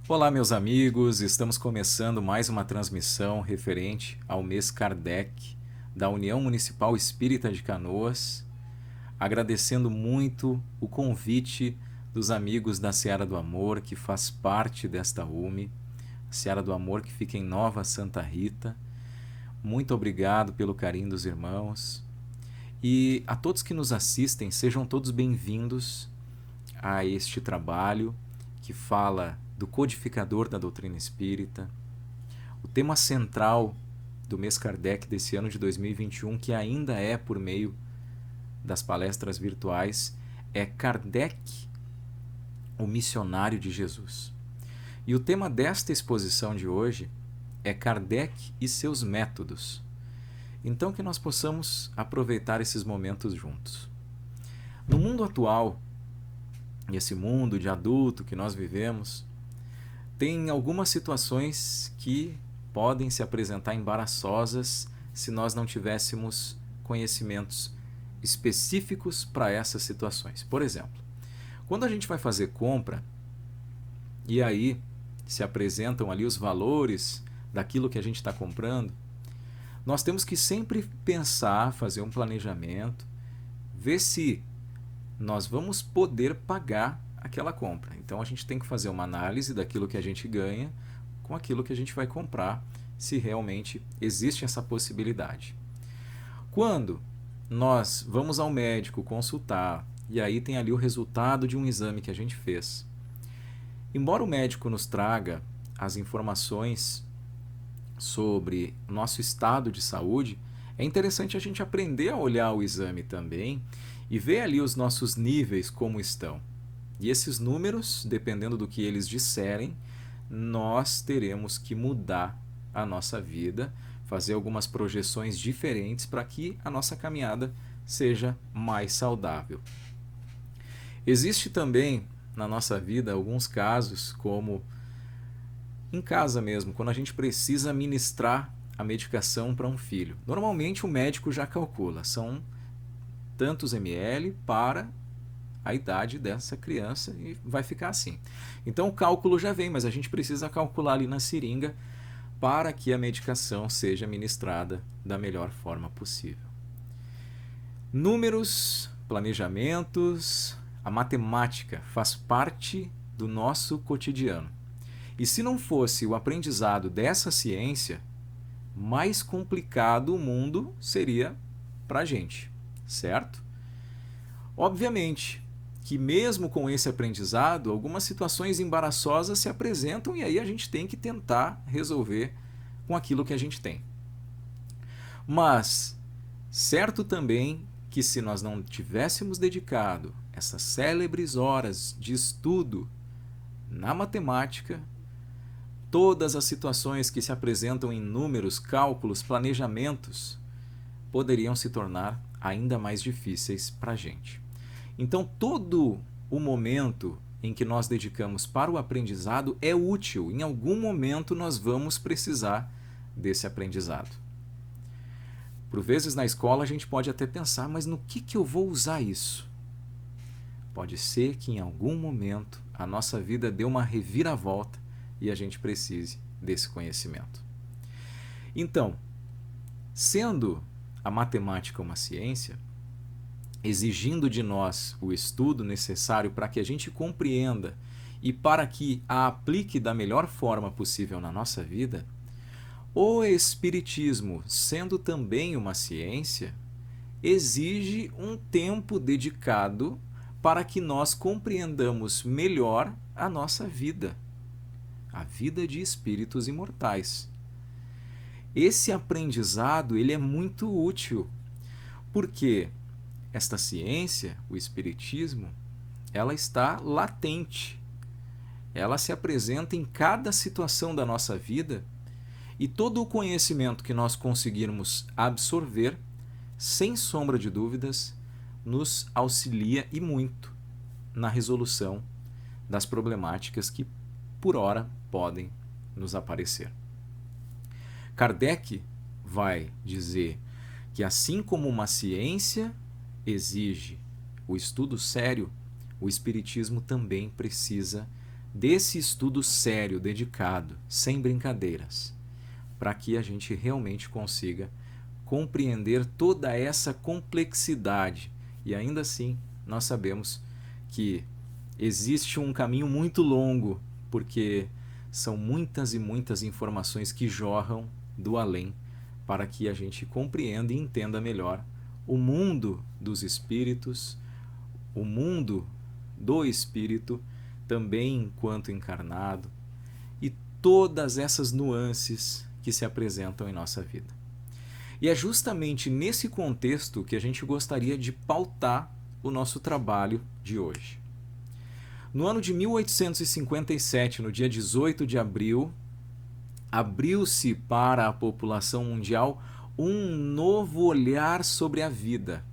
Olá, meus amigos, estamos começando mais uma transmissão referente ao mês Kardec da União Municipal Espírita de Canoas, agradecendo muito o convite dos amigos da Seara do Amor, que faz parte desta UME, Seara do Amor que fica em Nova Santa Rita. Muito obrigado pelo carinho dos irmãos. E a todos que nos assistem, sejam todos bem-vindos a este trabalho que fala do codificador da doutrina espírita. O tema central do mês Kardec desse ano de 2021, que ainda é por meio das palestras virtuais, é Kardec, o missionário de Jesus. E o tema desta exposição de hoje é Kardec e seus métodos. Então que nós possamos aproveitar esses momentos juntos. No mundo atual, esse mundo de adulto que nós vivemos, tem algumas situações que podem se apresentar embaraçosas se nós não tivéssemos conhecimentos específicos para essas situações. Por exemplo, quando a gente vai fazer compra e aí se apresentam ali os valores daquilo que a gente está comprando, nós temos que sempre pensar, fazer um planejamento, ver se nós vamos poder pagar aquela compra. Então a gente tem que fazer uma análise daquilo que a gente ganha com aquilo que a gente vai comprar, se realmente existe essa possibilidade. Quando nós vamos ao médico consultar e aí tem ali o resultado de um exame que a gente fez, embora o médico nos traga as informações sobre nosso estado de saúde, é interessante a gente aprender a olhar o exame também e ver ali os nossos níveis como estão. E esses números, dependendo do que eles disserem, nós teremos que mudar a nossa vida, fazer algumas projeções diferentes para que a nossa caminhada seja mais saudável. Existe também na nossa vida alguns casos, como em casa mesmo, quando a gente precisa ministrar a medicação para um filho. Normalmente o médico já calcula, são tantos ml para a idade dessa criança e vai ficar assim. Então o cálculo já vem, mas a gente precisa calcular ali na seringa para que a medicação seja ministrada da melhor forma possível. Números, planejamentos, a matemática faz parte do nosso cotidiano. E se não fosse o aprendizado dessa ciência, mais complicado o mundo seria para a gente, certo? Obviamente que mesmo com esse aprendizado, algumas situações embaraçosas se apresentam e aí a gente tem que tentar resolver com aquilo que a gente tem. Mas certo também que se nós não tivéssemos dedicado essas célebres horas de estudo na matemática, todas as situações que se apresentam em números, cálculos, planejamentos, poderiam se tornar ainda mais difíceis para a gente. Então, todo o momento em que nós dedicamos para o aprendizado é útil. Em algum momento nós vamos precisar desse aprendizado. Por vezes na escola a gente pode até pensar, mas no que eu vou usar isso? Pode ser que em algum momento a nossa vida dê uma reviravolta e a gente precise desse conhecimento. Então, sendo a matemática uma ciência, exigindo de nós o estudo necessário para que a gente compreenda e para que a aplique da melhor forma possível na nossa vida, o Espiritismo, sendo também uma ciência, exige um tempo dedicado para que nós compreendamos melhor a nossa vida, a vida de espíritos imortais. Esse aprendizado ele é muito útil, porque esta ciência, o Espiritismo, ela está latente. Ela se apresenta em cada situação da nossa vida e todo o conhecimento que nós conseguirmos absorver, sem sombra de dúvidas, nos auxilia e muito na resolução das problemáticas que, por ora, podem nos aparecer. Kardec vai dizer que assim como uma ciência exige o estudo sério, o Espiritismo também precisa desse estudo sério, dedicado, sem brincadeiras, para que a gente realmente consiga compreender toda essa complexidade. E ainda assim, nós sabemos que existe um caminho muito longo, porque são muitas e muitas informações que jorram do além para que a gente compreenda e entenda melhor o mundo dos espíritos, o mundo do espírito, também enquanto encarnado, e todas essas nuances que se apresentam em nossa vida. E é justamente nesse contexto que a gente gostaria de pautar o nosso trabalho de hoje. No ano de 1857, no dia 18 de abril, abriu-se para a população mundial um novo olhar sobre a vida.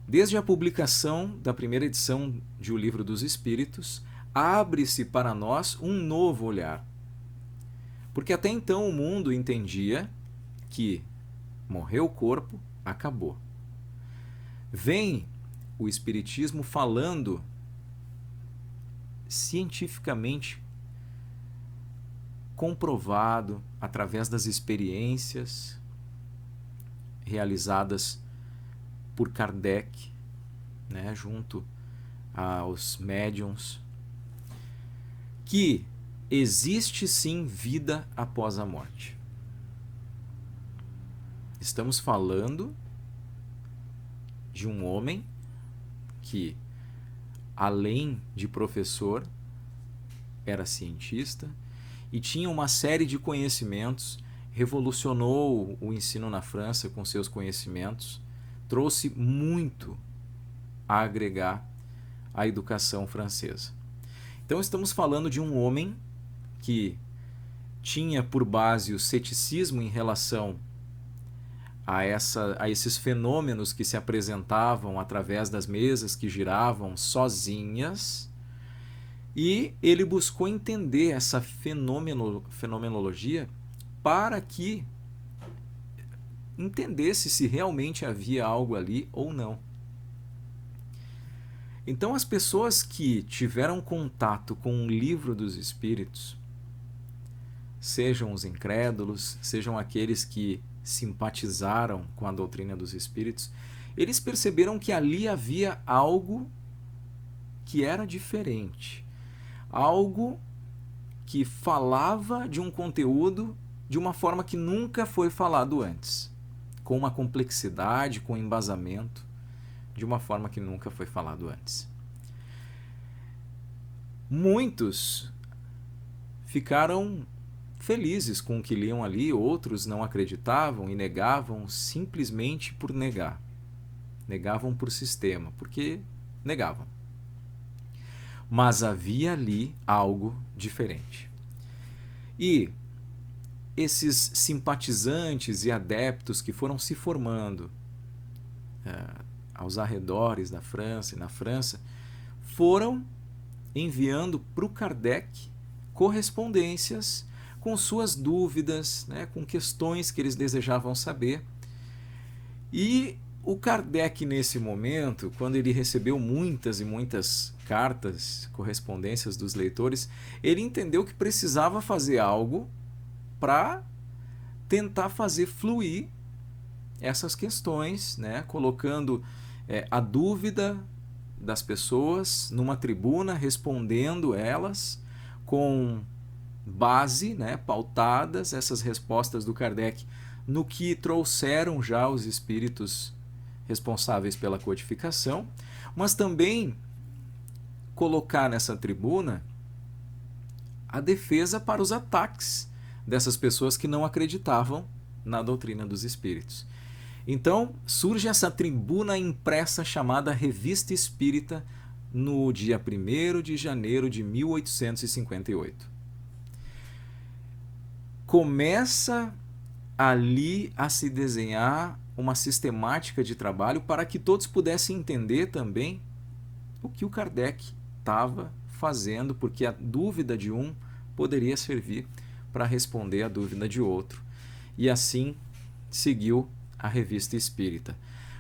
Desde a publicação da primeira edição de O Livro dos Espíritos, abre-se para nós um novo olhar. Porque até então o mundo entendia que morreu o corpo, acabou. Vem o Espiritismo falando cientificamente comprovado através das experiências realizadas por Kardec, né, junto aos médiuns, que existe sim vida após a morte. Estamos falando de um homem que, além de professor, era cientista e tinha uma série de conhecimentos, revolucionou o ensino na França com seus conhecimentos, trouxe muito a agregar à educação francesa. Então estamos falando de um homem que tinha por base o ceticismo em relação a esses fenômenos que se apresentavam através das mesas que giravam sozinhas, e ele buscou entender essa fenomenologia para que entendesse se realmente havia algo ali ou não. Então as pessoas que tiveram contato com o Livro dos Espíritos, sejam os incrédulos, sejam aqueles que simpatizaram com a doutrina dos espíritos, eles perceberam que ali havia algo que era diferente, algo que falava de um conteúdo de uma forma que nunca foi falado antes, com uma complexidade, com embasamento, de uma forma que nunca foi falado antes. Muitos ficaram felizes com o que liam ali, outros não acreditavam e negavam simplesmente por negar. Negavam por sistema, porque negavam. Mas havia ali algo diferente. E esses simpatizantes e adeptos que foram se formando aos arredores da França e na França, foram enviando para o Kardec correspondências com suas dúvidas, né, com questões que eles desejavam saber. E o Kardec, nesse momento, quando ele recebeu muitas e muitas cartas, correspondências dos leitores, ele entendeu que precisava fazer algo para tentar fazer fluir essas questões, né, colocando a dúvida das pessoas numa tribuna, respondendo elas com base, né, pautadas essas respostas do Kardec no que trouxeram já os espíritos responsáveis pela codificação, mas também colocar nessa tribuna a defesa para os ataques dessas pessoas que não acreditavam na doutrina dos espíritos. Então surge essa tribuna impressa chamada Revista Espírita no dia 1º de janeiro de 1858. Começa ali a se desenhar uma sistemática de trabalho para que todos pudessem entender também o que o Kardec estava fazendo, porque a dúvida de um poderia servir para responder a dúvida de outro. E assim seguiu a Revista Espírita.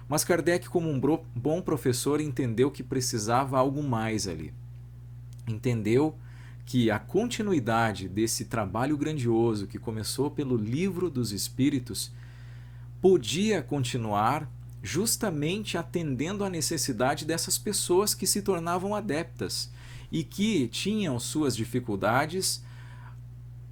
Mas Kardec, como um bom professor, entendeu que precisava algo mais ali. entendeu que a continuidade desse trabalho grandioso que começou pelo Livro dos Espíritos podia continuar justamente atendendo à necessidade dessas pessoas que se tornavam adeptas e que tinham suas dificuldades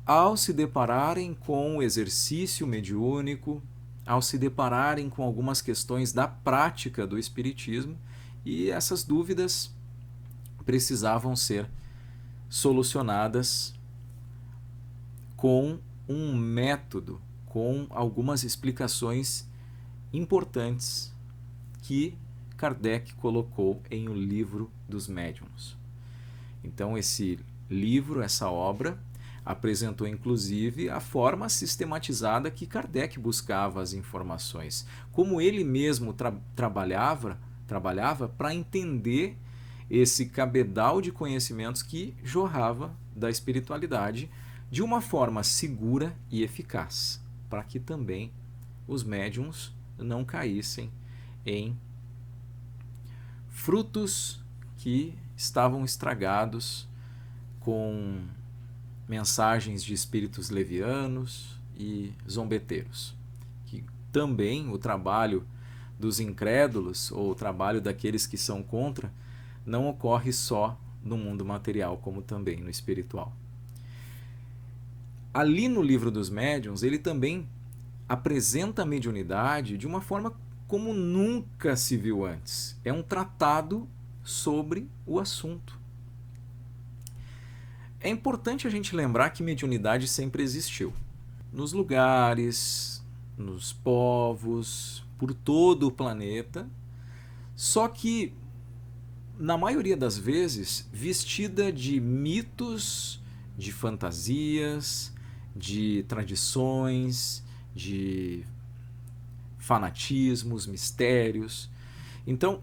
ao se depararem com o exercício mediúnico, ao se depararem com algumas questões da prática do espiritismo, e essas dúvidas precisavam ser solucionadas com um método, com algumas explicações importantes que Kardec colocou em O Livro dos Médiuns. Então, esse livro, essa obra, apresentou inclusive a forma sistematizada que Kardec buscava as informações, como ele mesmo trabalhava para entender esse cabedal de conhecimentos que jorrava da espiritualidade de uma forma segura e eficaz, para que também os médiuns não caíssem em frutos que estavam estragados com mensagens de espíritos levianos e zombeteiros. Que também o trabalho dos incrédulos, ou o trabalho daqueles que são contra, não ocorre só no mundo material, como também no espiritual. Ali no Livro dos Médiuns, ele também apresenta a mediunidade de uma forma como nunca se viu antes. É um tratado sobre o assunto. É importante a gente lembrar que mediunidade sempre existiu. Nos lugares, nos povos, por todo o planeta, só que, na maioria das vezes, vestida de mitos, de fantasias, de tradições, de fanatismos, mistérios. Então,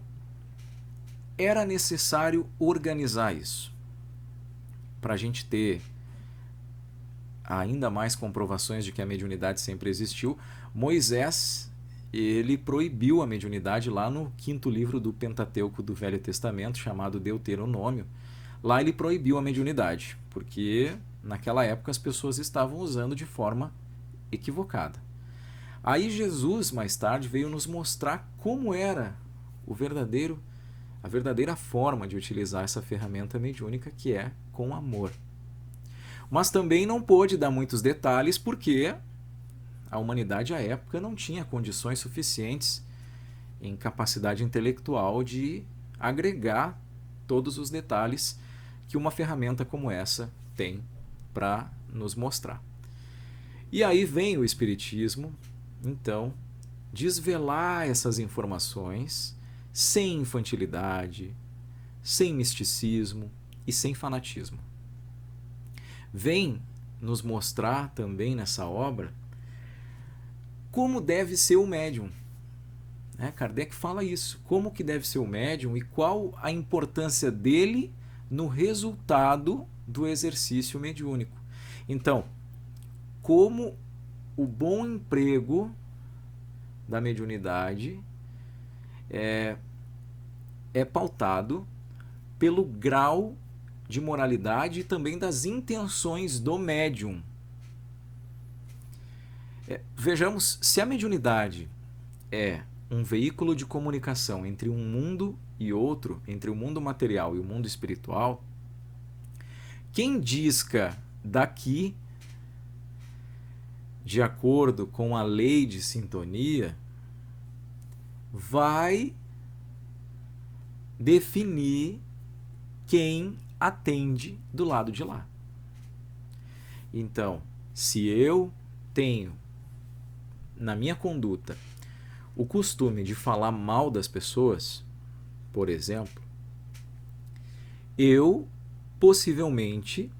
era necessário organizar isso. Para a gente ter ainda mais comprovações de que a mediunidade sempre existiu, Moisés, ele proibiu a mediunidade lá no 5º livro do Pentateuco do Velho Testamento, chamado Deuteronômio. Lá ele proibiu a mediunidade, porque naquela época as pessoas estavam usando de forma equivocada. Aí Jesus, mais tarde, veio nos mostrar como era a verdadeira forma de utilizar essa ferramenta mediúnica, que é com amor. Mas também não pôde dar muitos detalhes, porque a humanidade à época não tinha condições suficientes em capacidade intelectual de agregar todos os detalhes que uma ferramenta como essa tem para nos mostrar. E aí vem o Espiritismo, então, desvelar essas informações sem infantilidade, sem misticismo e sem fanatismo. Vem nos mostrar também nessa obra como deve ser o médium. Kardec fala isso, como que deve ser o médium e qual a importância dele no resultado do exercício mediúnico. Então, como o bom emprego da mediunidade é pautado pelo grau de moralidade e também das intenções do médium. Vejamos, se a mediunidade é um veículo de comunicação entre um mundo e outro, entre o mundo material e o mundo espiritual, quem disca daqui, de acordo com a lei de sintonia, vai definir quem atende do lado de lá. Então, se eu tenho na minha conduta o costume de falar mal das pessoas, por exemplo, eu possivelmente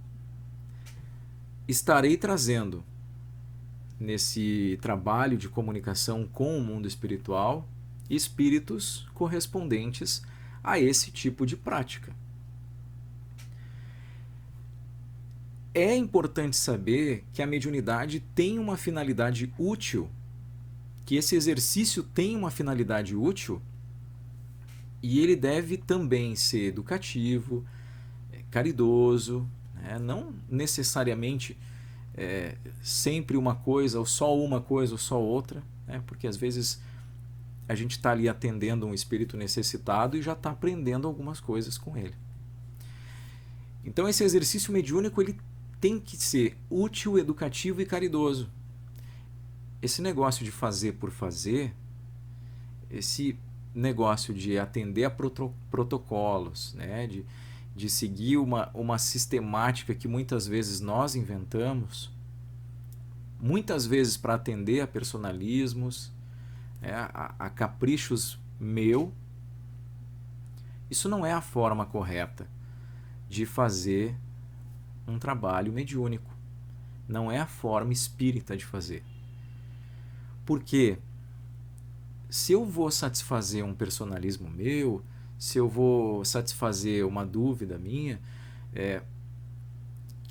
estarei trazendo nesse trabalho de comunicação com o mundo espiritual espíritos correspondentes a esse tipo de prática. É importante saber que a mediunidade tem uma finalidade útil, que esse exercício tem uma finalidade útil, e ele deve também ser educativo, caridoso, né? Não necessariamente sempre uma coisa, ou só outra, né? Porque às vezes a gente está ali atendendo um espírito necessitado e já está aprendendo algumas coisas com ele. Então esse exercício mediúnico ele tem que ser útil, educativo e caridoso. Esse negócio de fazer por fazer, esse negócio de atender a protocolos, né? de seguir uma sistemática que muitas vezes nós inventamos, muitas vezes para atender a personalismos, a caprichos isso não é a forma correta de fazer um trabalho mediúnico. Não é a forma espírita de fazer. Porque se eu vou satisfazer um personalismo meu, se eu vou satisfazer uma dúvida minha,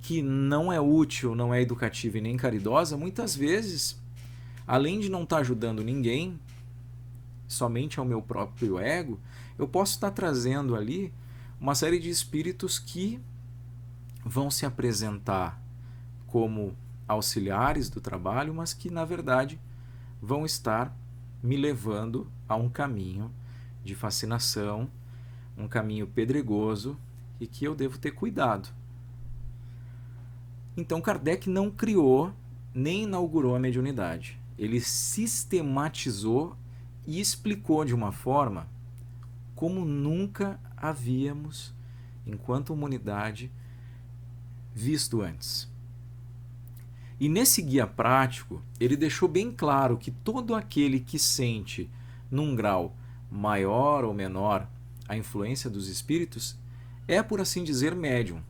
que não é útil, não é educativa e nem caridosa, muitas vezes, além de não estar ajudando ninguém, somente ao meu próprio ego, eu posso estar trazendo ali uma série de espíritos que vão se apresentar como auxiliares do trabalho, mas que, na verdade, vão estar me levando a um caminho de fascinação, um caminho pedregoso e que eu devo ter cuidado. Então Kardec não criou nem inaugurou a mediunidade. Ele sistematizou e explicou de uma forma como nunca havíamos, enquanto humanidade, visto antes. E nesse guia prático, ele deixou bem claro que todo aquele que sente, num grau maior ou menor, a influência dos espíritos, é, por assim dizer, médium.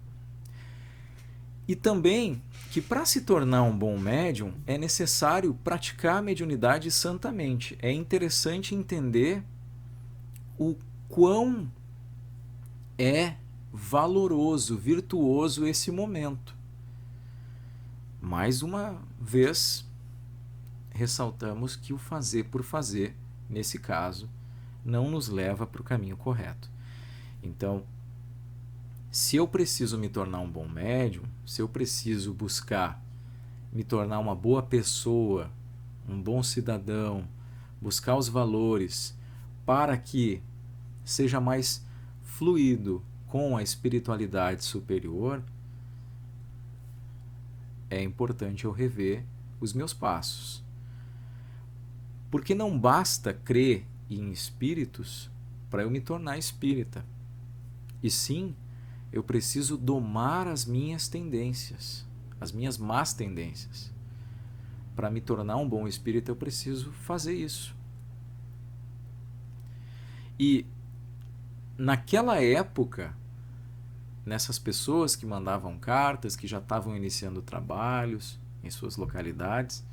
E também que para se tornar um bom médium é necessário praticar a mediunidade santamente. É interessante entender o quão é valoroso, virtuoso esse momento. Mais uma vez, ressaltamos que o fazer por fazer, nesse caso, não nos leva para o caminho correto. Então, se eu preciso me tornar um bom médium, se eu preciso buscar me tornar uma boa pessoa, um bom cidadão, buscar os valores para que seja mais fluido com a espiritualidade superior, é importante eu rever os meus passos. Porque não basta crer em espíritos para eu me tornar espírita. E sim, eu preciso domar as minhas tendências, as minhas más tendências. Para me tornar um bom espírita, eu preciso fazer isso. E naquela época, nessas pessoas que mandavam cartas, que já estavam iniciando trabalhos em suas localidades,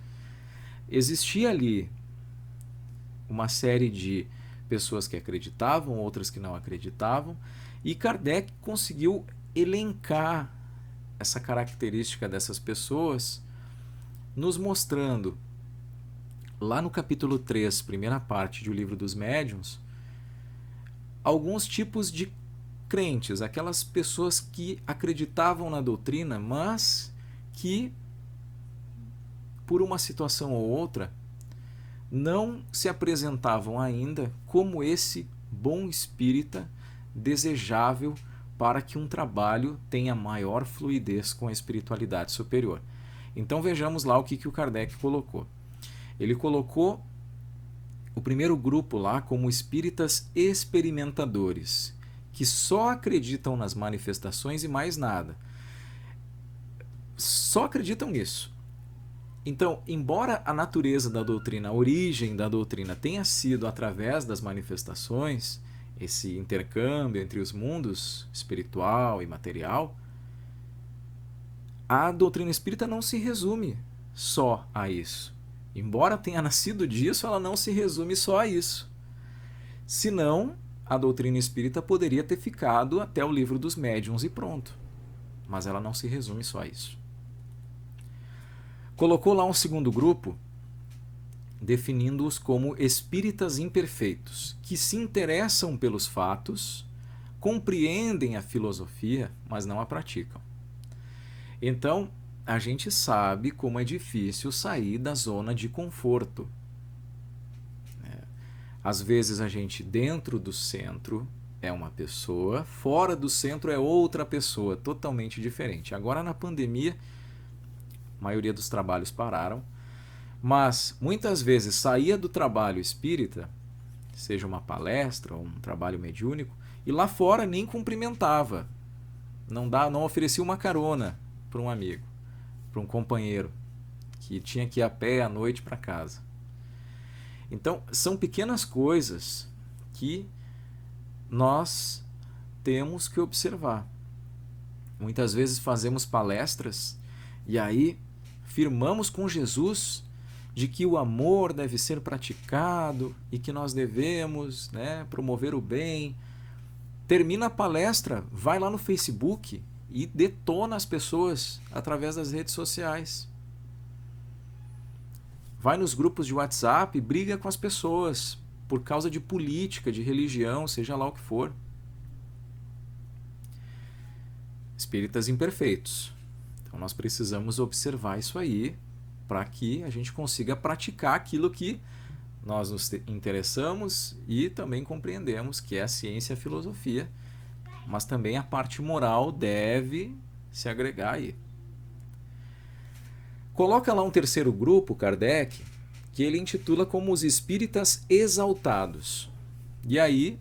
existia ali uma série de pessoas que acreditavam, outras que não acreditavam, e Kardec conseguiu elencar essa característica dessas pessoas, nos mostrando, lá no capítulo 3, primeira parte do Livro dos Médiuns, alguns tipos de crentes, aquelas pessoas que acreditavam na doutrina, mas que, por uma situação ou outra, não se apresentavam ainda como esse bom espírita desejável para que um trabalho tenha maior fluidez com a espiritualidade superior. Então vejamos lá o que o Kardec colocou. Ele colocou o primeiro grupo lá como espíritas experimentadores, que só acreditam nas manifestações e mais nada. Só acreditam nisso. Então, embora a natureza da doutrina, a origem da doutrina tenha sido através das manifestações, esse intercâmbio entre os mundos espiritual e material, a doutrina espírita não se resume só a isso. Embora tenha nascido disso, ela não se resume só a isso. Senão, a doutrina espírita poderia ter ficado até o Livro dos Médiuns e pronto. Mas ela não se resume só a isso. Colocou lá um segundo grupo, definindo-os como espíritas imperfeitos, que se interessam pelos fatos, compreendem a filosofia, mas não a praticam. Então, a gente sabe como é difícil sair da zona de conforto. Às vezes a gente dentro do centro é uma pessoa, fora do centro é outra pessoa, totalmente diferente. Agora na pandemia, a maioria dos trabalhos pararam, mas muitas vezes saía do trabalho espírita, seja uma palestra ou um trabalho mediúnico, e lá fora nem cumprimentava, não oferecia uma carona para um amigo, para um companheiro que tinha que ir a pé à noite para casa. Então, são pequenas coisas que nós temos que observar. Muitas vezes fazemos palestras e aí firmamos com Jesus de que o amor deve ser praticado e que nós devemos, promover o bem. Termina a palestra, vai lá no Facebook e detona as pessoas através das redes sociais. Vai nos grupos de WhatsApp e briga com as pessoas por causa de política, de religião, seja lá o que for. Espíritas imperfeitos. Então nós precisamos observar isso aí para que a gente consiga praticar aquilo que nós nos interessamos e também compreendemos, que é a ciência e a filosofia, mas também a parte moral deve se agregar aí. Coloca lá um terceiro grupo, Kardec, que ele intitula como os espíritas exaltados. E aí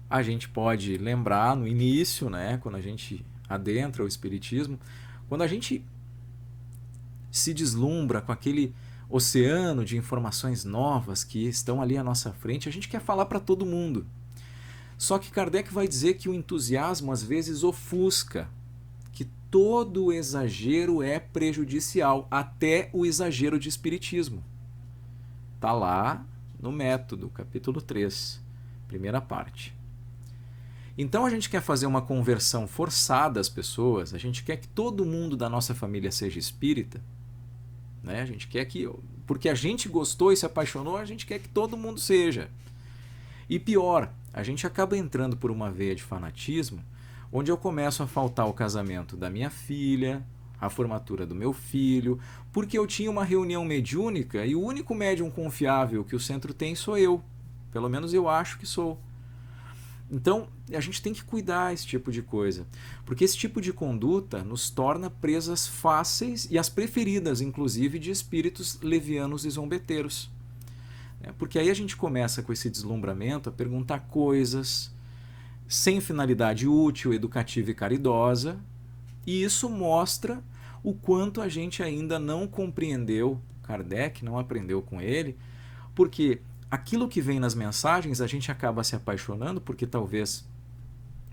a gente pode lembrar no início, quando a gente adentra o espiritismo, quando a gente se deslumbra com aquele oceano de informações novas que estão ali à nossa frente, a gente quer falar para todo mundo. Só que Kardec vai dizer que o entusiasmo às vezes ofusca, que todo exagero é prejudicial, até o exagero de espiritismo. Está lá no Método, capítulo 3, primeira parte. Então a gente quer fazer uma conversão forçada às pessoas, a gente quer que todo mundo da nossa família seja espírita, a gente quer que, porque a gente gostou e se apaixonou, a gente quer que todo mundo seja. E pior, a gente acaba entrando por uma veia de fanatismo, onde eu começo a faltar o casamento da minha filha, a formatura do meu filho, porque eu tinha uma reunião mediúnica e o único médium confiável que o centro tem sou eu. Pelo menos eu acho que sou. Então, a gente tem que cuidar desse tipo de coisa, porque esse tipo de conduta nos torna presas fáceis e as preferidas, inclusive, de espíritos levianos e zombeteiros. Porque aí a gente começa com esse deslumbramento a perguntar coisas sem finalidade útil, educativa e caridosa, e isso mostra o quanto a gente ainda não compreendeu Kardec, não aprendeu com ele, porque aquilo que vem nas mensagens a gente acaba se apaixonando porque talvez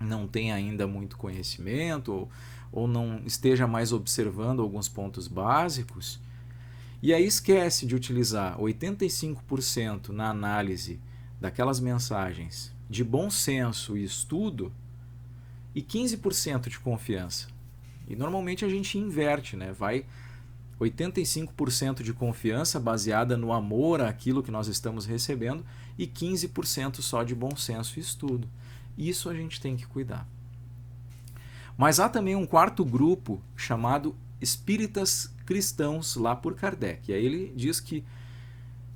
não tenha ainda muito conhecimento ou não esteja mais observando alguns pontos básicos, e aí esquece de utilizar 85% na análise daquelas mensagens de bom senso e estudo e 15% de confiança. E normalmente a gente inverte, vai 85% de confiança baseada no amor àquilo que nós estamos recebendo e 15% só de bom senso e estudo. Isso a gente tem que cuidar. Mas há também um quarto grupo chamado espíritas cristãos lá por Kardec. E aí ele diz que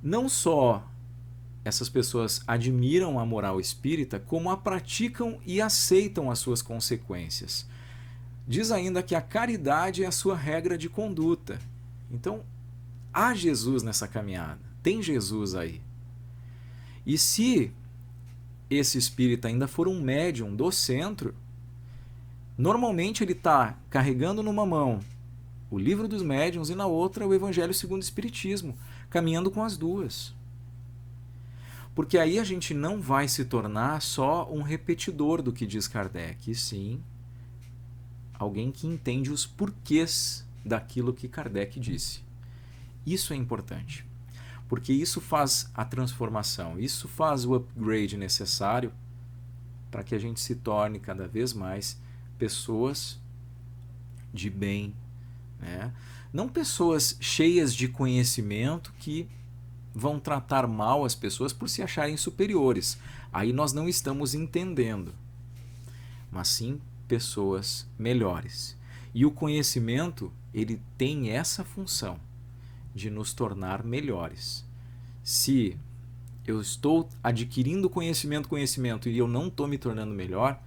não só essas pessoas admiram a moral espírita, como a praticam e aceitam as suas consequências. Diz ainda que a caridade é a sua regra de conduta. Então, há Jesus nessa caminhada, tem Jesus aí. E se esse espírita ainda for um médium do centro, normalmente ele está carregando numa mão o Livro dos Médiuns e na outra o Evangelho segundo o Espiritismo, caminhando com as duas. Porque aí a gente não vai se tornar só um repetidor do que diz Kardec, e sim alguém que entende os porquês daquilo que Kardec disse. Isso é importante, porque isso faz a transformação, isso faz o upgrade necessário para que a gente se torne cada vez mais pessoas de bem, Não pessoas cheias de conhecimento que vão tratar mal as pessoas por se acharem superiores. Aí nós não estamos entendendo, mas sim pessoas melhores. E o conhecimento, ele tem essa função de nos tornar melhores. Se eu estou adquirindo conhecimento e eu não estou me tornando melhor,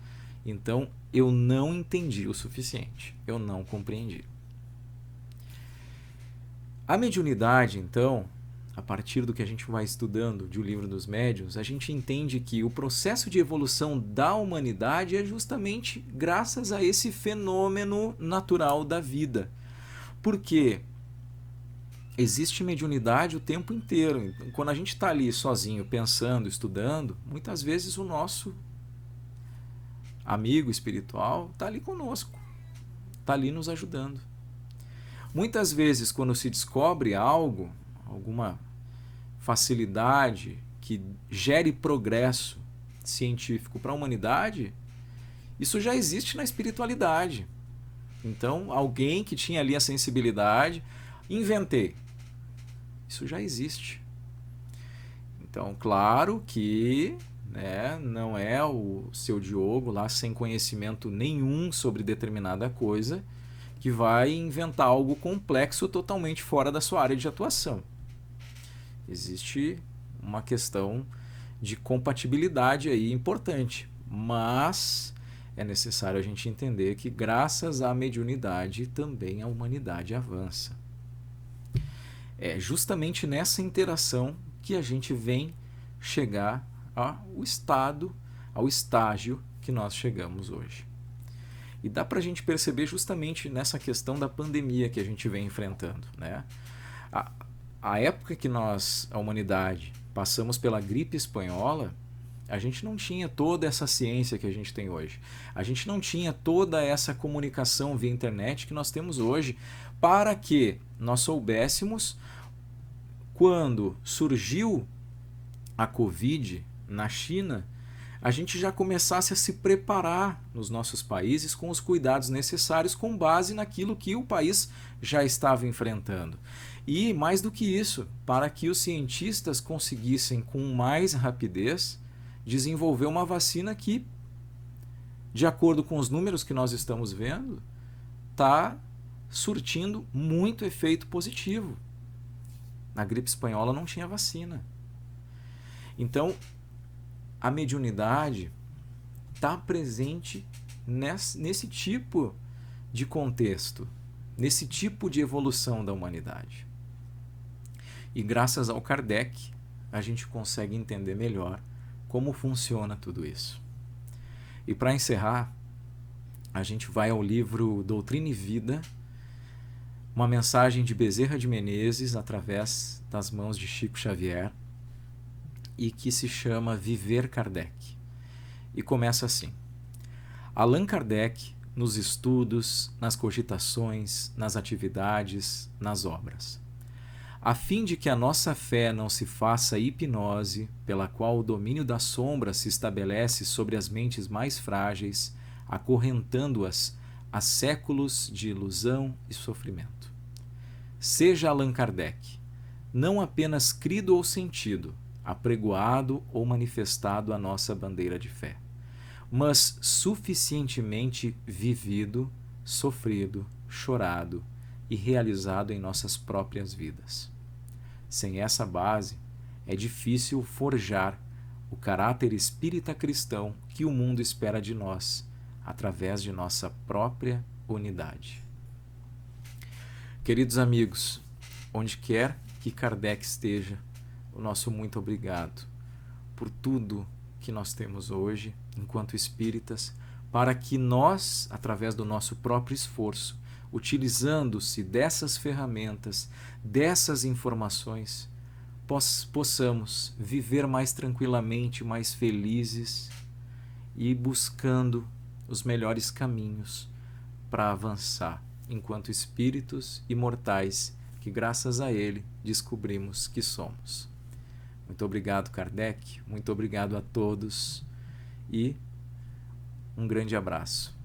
então eu não entendi o suficiente, eu não compreendi. A mediunidade, então, a partir do que a gente vai estudando de O Livro dos Médiuns, a gente entende que o processo de evolução da humanidade é justamente graças a esse fenômeno natural da vida. Porque existe mediunidade o tempo inteiro. Quando a gente está ali sozinho, pensando, estudando, muitas vezes o nosso amigo espiritual está ali conosco, está ali nos ajudando. Muitas vezes, quando se descobre algo, alguma facilidade que gere progresso científico para a humanidade, isso já existe na espiritualidade. Então, alguém que tinha ali a sensibilidade, inventei. Isso já existe. Então, claro que não é o seu Diogo lá sem conhecimento nenhum sobre determinada coisa que vai inventar algo complexo totalmente fora da sua área de atuação. Existe uma questão de compatibilidade aí importante, mas é necessário a gente entender que graças à mediunidade também a humanidade avança. É justamente nessa interação que a gente vem chegar ao estágio que nós chegamos hoje. E dá para a gente perceber justamente nessa questão da pandemia que a gente vem enfrentando, né? A época que a humanidade, passamos pela gripe espanhola, a gente não tinha toda essa ciência que a gente tem hoje. A gente não tinha toda essa comunicação via internet que nós temos hoje para que nós soubéssemos, quando surgiu a Covid na China, a gente já começasse a se preparar nos nossos países com os cuidados necessários com base naquilo que o país já estava enfrentando. E, mais do que isso, para que os cientistas conseguissem, com mais rapidez, desenvolver uma vacina que, de acordo com os números que nós estamos vendo, está surtindo muito efeito positivo. Na gripe espanhola não tinha vacina. Então, a mediunidade está presente nesse tipo de contexto, nesse tipo de evolução da humanidade. E graças ao Kardec, a gente consegue entender melhor como funciona tudo isso. E para encerrar, a gente vai ao livro Doutrina e Vida, uma mensagem de Bezerra de Menezes através das mãos de Chico Xavier, e que se chama Viver Kardec. E começa assim: Allan Kardec, nos estudos, nas cogitações, nas atividades, nas obras. A fim de que a nossa fé não se faça hipnose, pela qual o domínio da sombra se estabelece sobre as mentes mais frágeis, acorrentando-as a séculos de ilusão e sofrimento. Seja Allan Kardec não apenas crido ou sentido, apregoado ou manifestado a nossa bandeira de fé, mas suficientemente vivido, sofrido, chorado e realizado em nossas próprias vidas. Sem essa base, é difícil forjar o caráter espírita cristão que o mundo espera de nós, através de nossa própria unidade. Queridos amigos, onde quer que Kardec esteja, o nosso muito obrigado por tudo que nós temos hoje, enquanto espíritas, para que nós, através do nosso próprio esforço, utilizando-se dessas ferramentas, dessas informações, possamos viver mais tranquilamente, mais felizes e buscando os melhores caminhos para avançar enquanto espíritos imortais que, graças a ele, descobrimos que somos. Muito obrigado, Kardec, muito obrigado a todos e um grande abraço.